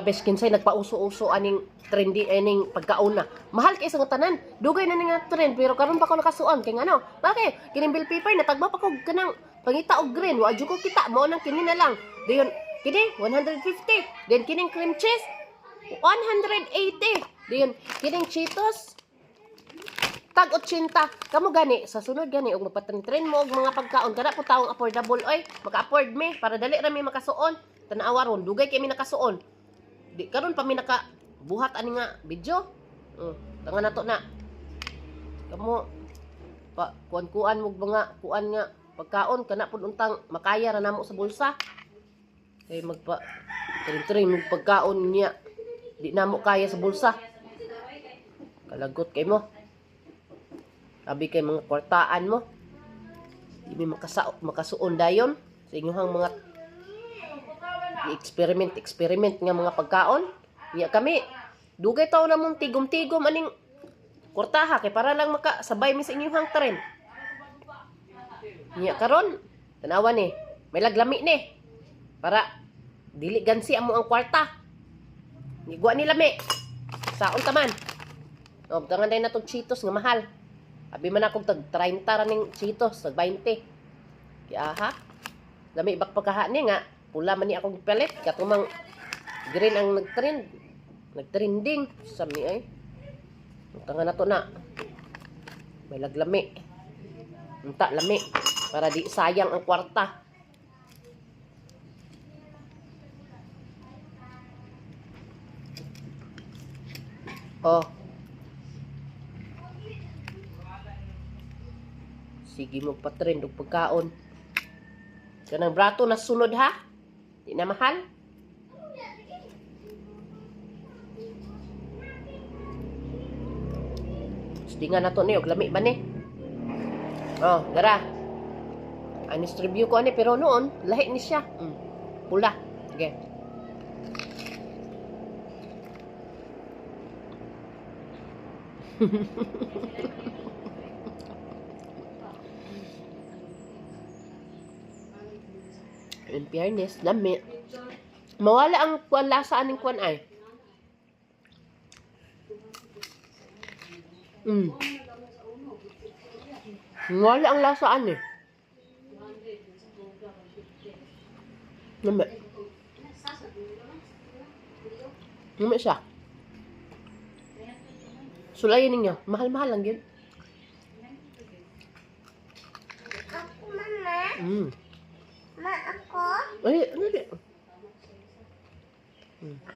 best kinsay nagpauso-uso aning trendy aning pagkaon na. Mahal kay sa tanan. Dugay na nga trend pero karon pa ko nakasuon kay ano? Bakit? Kining bill paper natagba pa ko kanang pangita og green. Wa jud ko kita mao nang kini na lang. Dayon kini 150. Then kining cream cheese 180. Dayon kining Cheetos tag 80. Kamo gani sa sunod gani og mapatren mo og mga pagkaon kada po taong affordable oy. Maka-afford me para dali ra mi makasuon. Tanawa ron dugay kay mi nakasuon. Di karon pa mi naka buhat ani nga video. Tanga na to na. Kamo pa kuan-kuan mo mga kuan nga pagkaon kana pud untang makaya ra namo sa bulsa. Kay magpa tring-tring mo pagkaon niya. Di namo kaya sa bulsa. Kalagot kay mo. Abi kay mga kwartaan mo. Di mi makasuon dayon sa inyong mga experiment nga mga pagkaon. Iya kami dugay taw na mong tigom-tigom aning kwartaha kay para lang makasabay mi sa inyong trend. Iya karon tanawa ni may laglami ni para dili gansi amo ang kwarta. Gigwa ni lami. Saon ta man. Tangan day na tong Cheetos nga mahal. Abi man akong tag 30 ra ning Cheetos, tag 20. Kaya ha? Lami bak pagkaha ni nga pula man ni akong palit katumang green ang nagtrend. Nagtrending sa mi ay. Tangan na to na. May laglami. Unta lami para di sayang ang kwarta. Oh. Sige mo pa-trend og pagkaon. Kanang brato na sunod ha? Di na mahal. Di nga na to ni og lami ba ni? Oh, dara. Anis review ko ani pero noon lahi ni siya. Pula. Okay. In fairness, lami. Mawala ang kuan lasa aning kuan ay. Wala ang lasaan eh. Lami. Lami siya. Sulayan ninyo. Mahal-mahal lang yun. Ako, mama. Ma, ako? Ay, ano di?